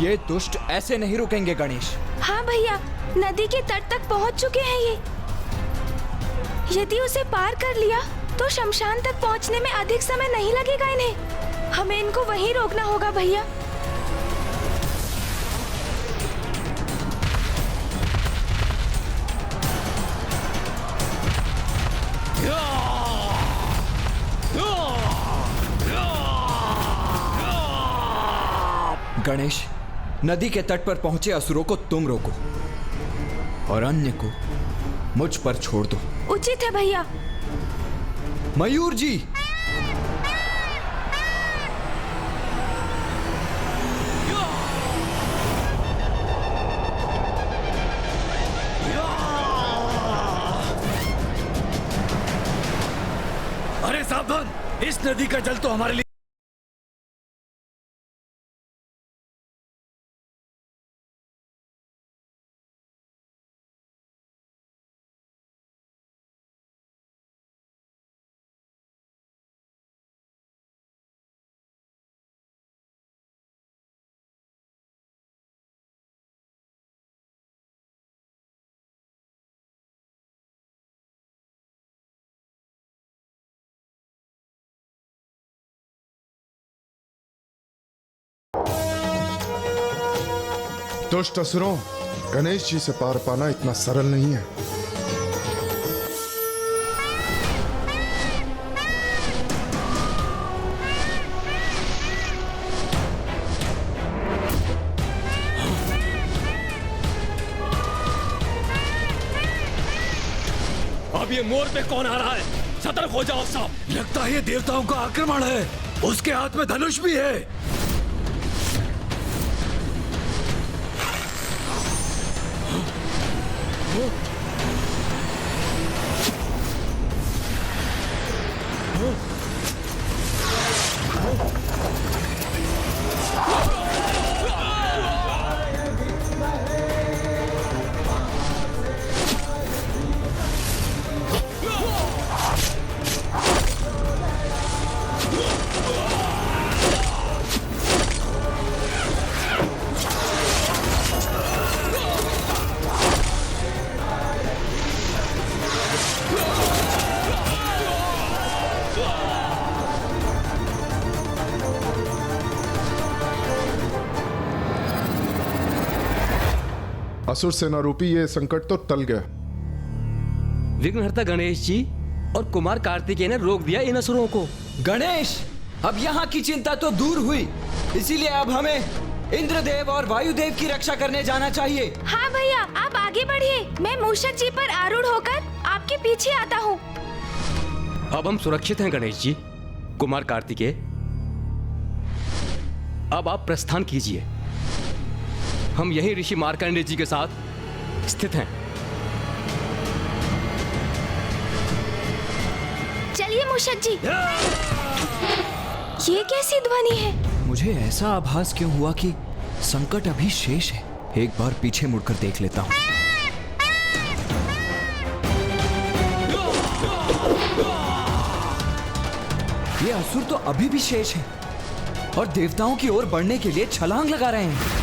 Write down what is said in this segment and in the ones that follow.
ये दुष्ट ऐसे नहीं रुकेंगे गणेश। हाँ भैया, नदी के तट तक पहुंच चुके हैं ये। यदि उसे पार कर लिया तो शमशान तक पहुंचने में अधिक समय नहीं लगेगा इन्हें। हमें इनको वहीं रोकना होगा भैया। गणेश, नदी के तट पर पहुंचे असुरों को तुम रोको और अन्य को मुझ पर छोड़ दो। उचित है भैया। मयूर जी, अरे सावधान, इस नदी का जल तो हमारे लिए दुष्ट असुरों, गणेश जी से पार पाना इतना सरल नहीं है। अब ये मोर पे कौन आ रहा है? सतर्क हो जाओ सब। लगता है ये देवताओं का आक्रमण है। उसके हाथ में धनुष भी है। असुर सेना रूपी ये संकट तो टल गया। विघ्नहर्ता गणेश जी और कुमार कार्तिकेय ने रोक दिया इन असुरों को। गणेश, अब यहाँ की चिंता तो दूर हुई, इसीलिए अब हमें इंद्रदेव और वायुदेव की रक्षा करने जाना चाहिए। हाँ भैया, आप आगे बढ़िए। मैं मूषक जी पर आरूढ़ होकर आपके पीछे आता हूँ। अब हम सुरक्षित हैं गणेश जी। कुमार कार्तिकेय, अब आप प्रस्थान कीजिए। हम यही ऋषि मार्कंडेय जी के साथ स्थित हैं। चलिए मूषक जी। ये कैसी ध्वनि है? मुझे ऐसा आभास क्यों हुआ कि संकट अभी शेष है। एक बार पीछे मुड़कर देख लेता हूँ। ये असुर तो अभी भी शेष है और देवताओं की ओर बढ़ने के लिए छलांग लगा रहे हैं।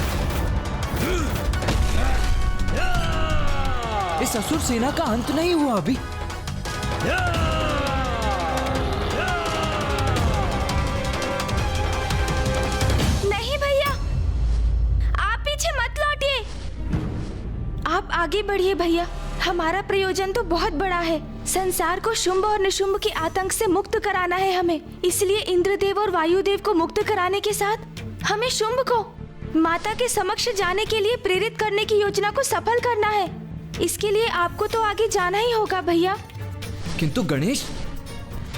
इस असुर सेना का अंत नहीं हुआ अभी। नहीं भैया, आप पीछे मत लौटिए। आप आगे बढ़िए भैया। हमारा प्रयोजन तो बहुत बड़ा है। संसार को शुंभ और निशुंभ के आतंक से मुक्त कराना है हमें। इसलिए इंद्रदेव और वायुदेव को मुक्त कराने के साथ हमें शुंभ को माता के समक्ष जाने के लिए प्रेरित करने की योजना को सफल करना है। इसके लिए आपको तो आगे जाना ही होगा भैया। किंतु गणेश,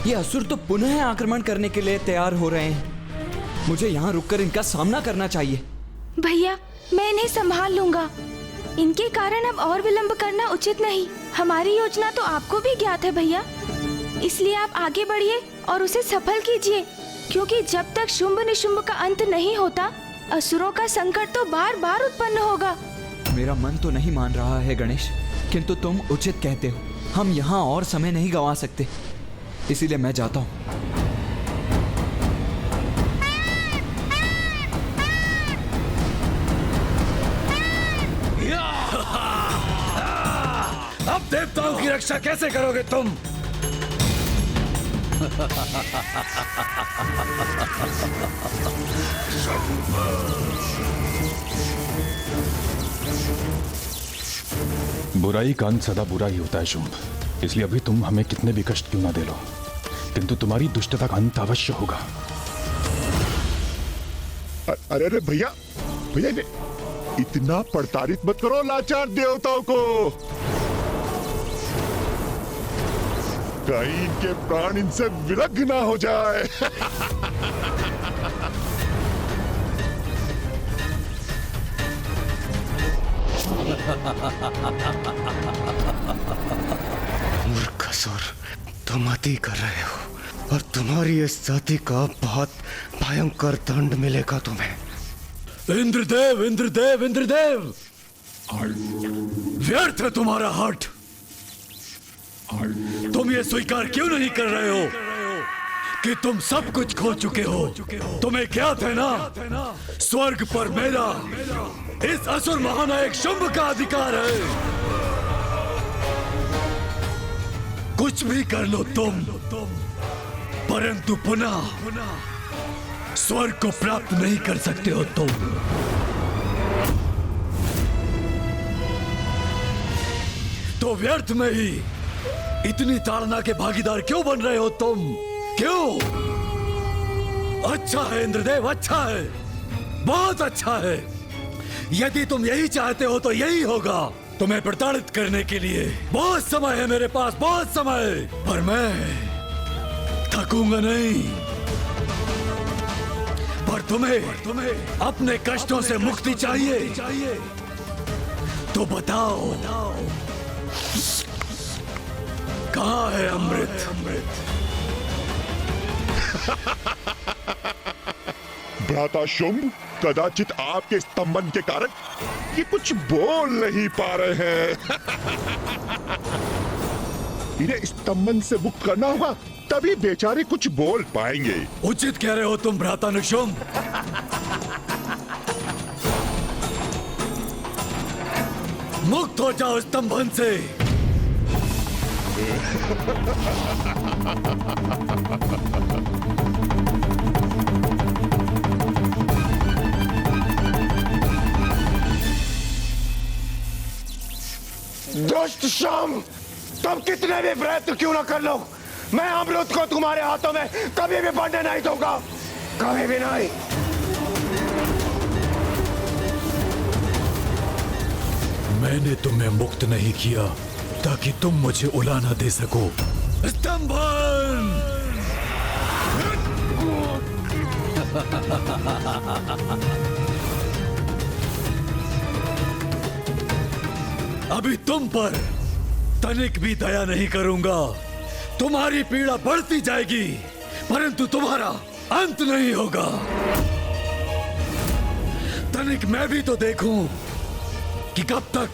ये असुर तो पुनः आक्रमण करने के लिए तैयार हो रहे हैं। मुझे यहाँ रुककर इनका सामना करना चाहिए। भैया, मैं इन्हें संभाल लूंगा। इनके कारण अब और विलंब करना उचित नहीं। हमारी योजना तो आपको भी ज्ञात है भैया, इसलिए आप आगे बढ़िए और उसे सफल कीजिए, क्योंकि जब तक शुंभ निशुंभ का अंत नहीं होता, असुरों का संकट तो बार बार उत्पन्न होगा। मेरा मन तो नहीं मान रहा है गणेश, किंतु तुम उचित कहते हो। हम यहाँ और समय नहीं गंवा सकते, इसीलिए मैं जाता हूँ। देवताओं की रक्षा कैसे करोगे तुम? बुराई का अंत सदा बुरा ही होता है शुंभ, इसलिए अभी तुम हमें कितने भी कष्ट क्यों ना दे लो, किंतु तुम्हारी दुष्टता का अंत अवश्य होगा। अरे अरे भैया भैया, इतना प्रताड़ित मत करो लाचार देवताओं को, कहीं इनके प्राण इनसे विलग ना हो जाए। मूर्ख असुर, तुम अति कर रहे हो और तुम्हारी इस जाति का बहुत भयंकर दंड मिलेगा तुम्हें। इंद्रदेव इंद्रदेव इंद्रदेव, व्यर्थ है तुम्हारा हठ। तुम ये स्वीकार क्यों नहीं कर रहे हो कि तुम सब कुछ खो चुके हो? तुम्हें क्या था ना, स्वर्ग पर मेरा, इस असुर महानायक शुंभ का अधिकार है। कुछ भी कर लो तुम, परंतु पुनः स्वर्ग को प्राप्त नहीं कर सकते हो तुम। तो व्यर्थ में ही इतनी ताड़ना के भागीदार क्यों बन रहे हो तुम? क्यों? अच्छा है इंद्रदेव, अच्छा है, बहुत अच्छा है। यदि तुम यही चाहते हो तो यही होगा। तुम्हें प्रताड़ित करने के लिए बहुत समय है मेरे पास, बहुत समय, पर मैं थकूंगा नहीं। पर तुम्हें अपने कष्टों से मुक्ति चाहिए तो बताओ, कहाँ है अमृत? भ्राता शुंभ, कदाचित आपके स्तंभन के कारण ये कुछ बोल नहीं पा रहे हैं। इन्हें स्तंभन से मुक्त करना होगा, तभी बेचारे कुछ बोल पाएंगे। उचित कह रहे हो तुम भ्राता निशुंभ। मुक्त हो जाओ स्तंभन से। दुष्ट शुंभ, तुम कितने भी प्रयत्न क्यों ना कर लो, मैं अमृत को तुम्हारे हाथों में कभी भी बढ़ने नहीं दूंगा, कभी भी नहीं। मैंने तुम्हें मुक्त नहीं किया ताकि तुम मुझे उलाना दे सको। स्तंभन! अभी तुम पर तनिक भी दया नहीं करूंगा। तुम्हारी पीड़ा बढ़ती जाएगी, परंतु तुम्हारा अंत नहीं होगा। तनिक मैं भी तो देखूं कि कब तक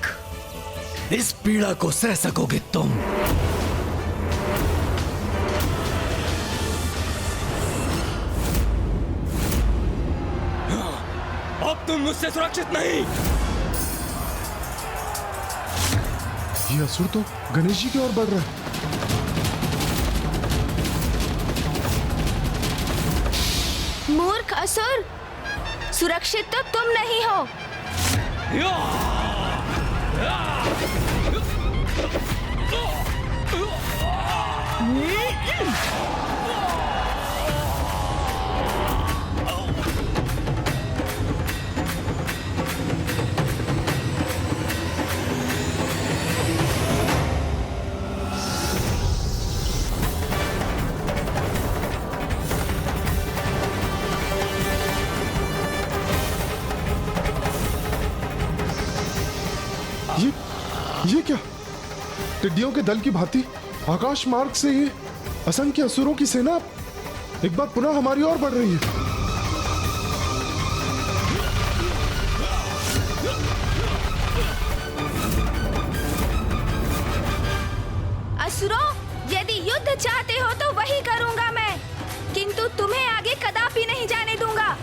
इस पीड़ा को सह सकोगे तुम। अब तुम मुझसे सुरक्षित नहीं। ये असुर तो गणेश जी की ओर बढ़ रहा है। मूर्ख असुर, सुरक्षित तो तुम नहीं हो। ये क्या? टिड्डियों के दल की भांति आकाश मार्ग से ये असंख्य असुरों की सेना एक बार पुनः हमारी ओर बढ़ रही है। असुरों, यदि युद्ध चाहते हो तो वही करूंगा मैं, किंतु तुम्हें आगे कदापि नहीं जाने दूंगा।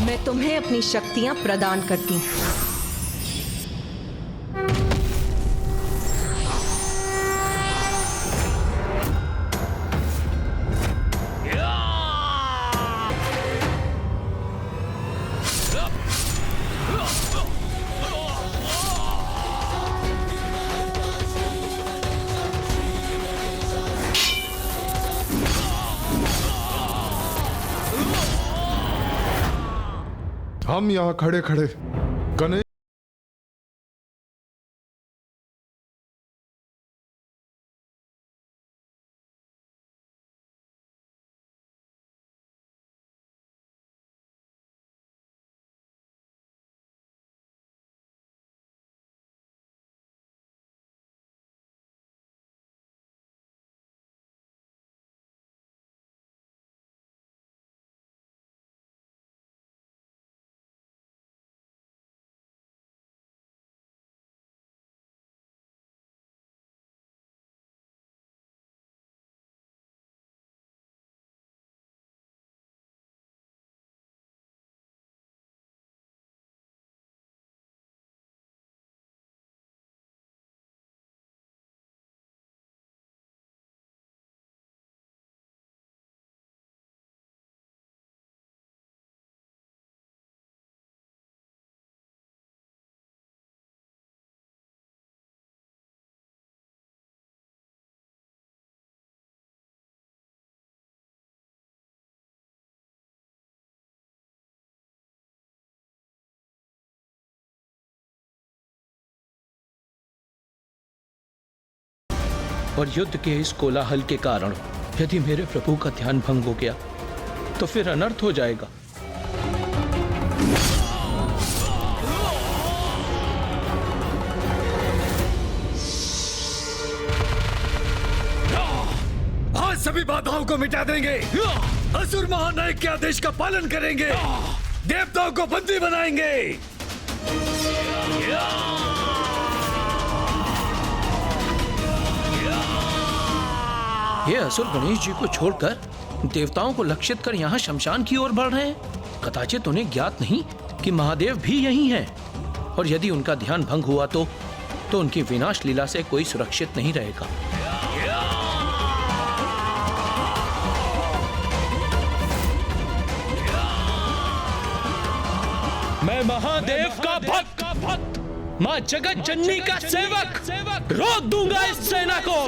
मैं मैं तुम्हें अपनी शक्तियां प्रदान करती हूँ। हम यहाँ खड़े खड़े गणेश और युद्ध के इस कोलाहल के कारण यदि मेरे प्रभु का ध्यान भंग हो गया तो फिर अनर्थ हो जाएगा। आज सभी बाधाओं को मिटा देंगे, असुर महानायक के आदेश का पालन करेंगे, देवताओं को बंदी बनाएंगे। ये असुर गणेश जी को छोड़कर देवताओं को लक्षित कर यहाँ शमशान की ओर बढ़ रहे हैं। कदाचित उन्हें ज्ञात नहीं कि महादेव भी यही हैं, और यदि उनका ध्यान भंग हुआ तो उनकी विनाश लीला से कोई सुरक्षित नहीं रहेगा। मैं महादेव का भक्त, मां जगत जननी का सेवक रोक दूंगा इस सेना को।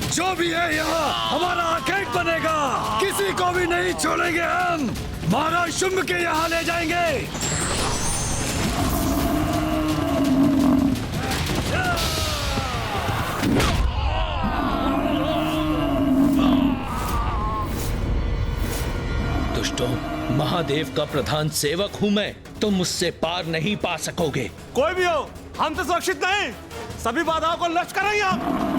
जो भी है यहाँ हमारा आखेट बनेगा, किसी को भी नहीं छोड़ेंगे हम। महाराज शुंभ के यहाँ ले जाएंगे। दुष्टों, महादेव का प्रधान सेवक हूं मैं, तुम मुझसे पार नहीं पा सकोगे। कोई भी हो, हम तो सुरक्षित नहीं, सभी बाधाओं को नष्ट करेंगे हम।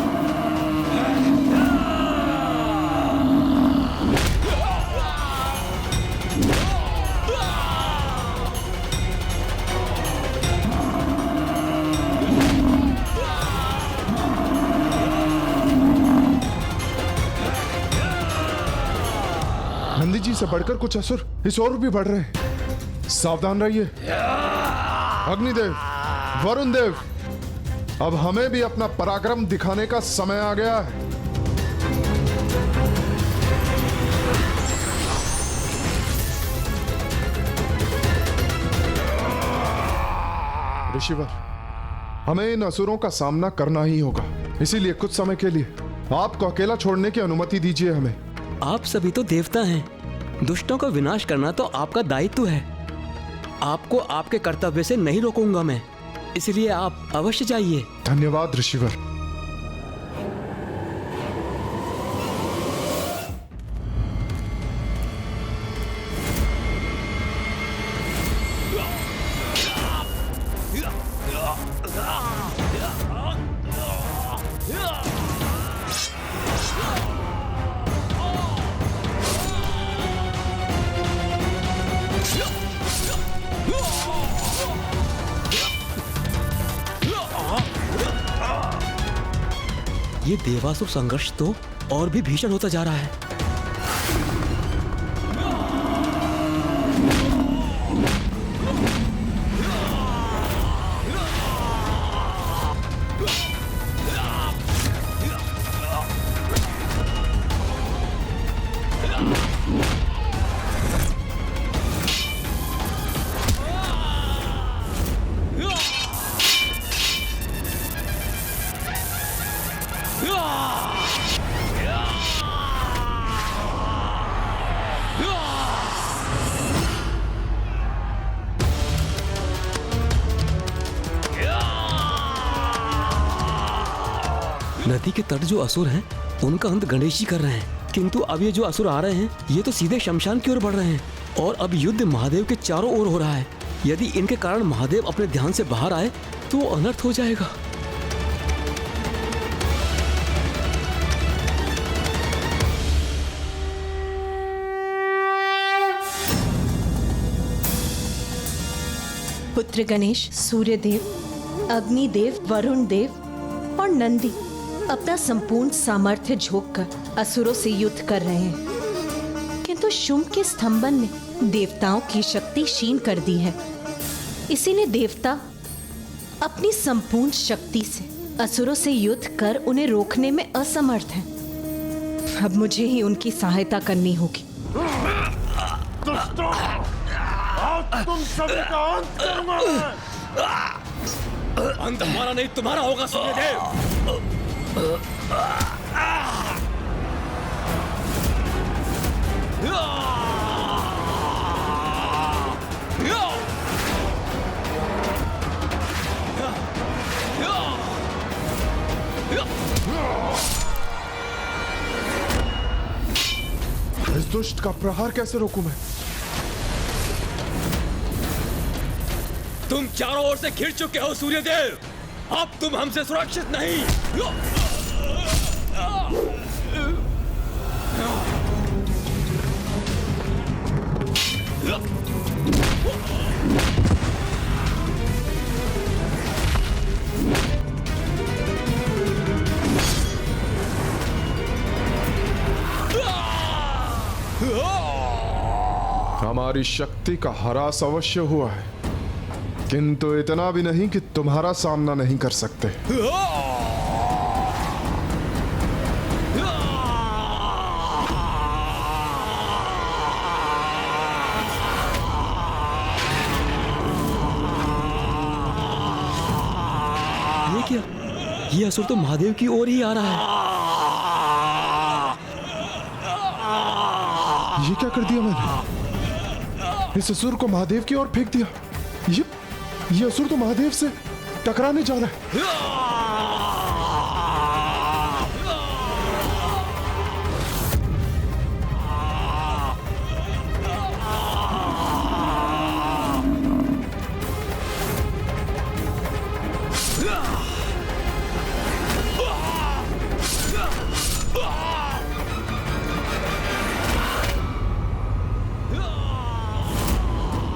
नंदी जी से बढ़कर कुछ असुर इस ओर भी बढ़ रहे हैं। सावधान रहिए। अग्निदेव, वरुण देव, अब हमें भी अपना पराक्रम दिखाने का समय आ गया है। ऋषिवर, हमें इन असुरों का सामना करना ही होगा, इसीलिए कुछ समय के लिए आपको अकेला छोड़ने की अनुमति दीजिए हमें। आप सभी तो देवता हैं, दुष्टों का विनाश करना तो आपका दायित्व है। आपको आपके कर्तव्य से नहीं रोकूंगा मैं, इसलिए आप अवश्य जाइए। धन्यवाद ऋषिवर। ये देवासुर संघर्ष तो और भी भीषण होता जा रहा है। नदी के तट जो असुर हैं, उनका अंत गणेश जी कर रहे हैं, किंतु अब ये जो असुर आ रहे हैं, ये तो सीधे शमशान की ओर बढ़ रहे हैं और अब युद्ध महादेव के चारों ओर हो रहा है। यदि इनके कारण महादेव अपने ध्यान से बाहर आए तो अनर्थ हो जाएगा। पुत्र गणेश, सूर्यदेव, अग्निदेव, वरुण देव और नंदी अपना संपूर्ण सामर्थ्य झोंककर असुरों से युद्ध कर रहे हैं, किंतु शुंभ के स्तंभन ने देवताओं की शक्ति क्षीण कर दी है। इसीलिए देवता अपनी संपूर्ण शक्ति से असुरों से युद्ध कर उन्हें रोकने में असमर्थ हैं। अब मुझे ही उनकी सहायता करनी होगी। तुम सभी का अंत करूंगा मैं। अंत हमारा नहीं तुम्हारा होगा सूर्यदेव। इस दुष्ट का प्रहार कैसे रोकूं मैं? तुम चारों ओर से घिर चुके हो सूर्यदेव, अब तुम हमसे सुरक्षित नहीं। हमारी शक्ति का ह्रास अवश्य हुआ है, किंतु इतना भी नहीं कि तुम्हारा सामना नहीं कर सकते। ये क्या? ये असुर तो महादेव की ओर ही आ रहा है। ये क्या कर दिया मैंने? इस असुर को महादेव की ओर फेंक दिया। ये असुर तो महादेव से टकराने जा रहा है।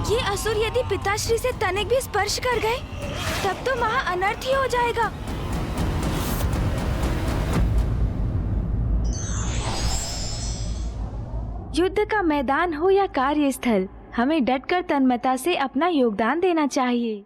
ये असुर यदि पिताश्री से तनिक भी स्पर्श कर गए तब तो महा अनर्थ ही हो जाएगा। युद्ध का मैदान हो या कार्यस्थल, हमें डटकर तन्मयता से अपना योगदान देना चाहिए।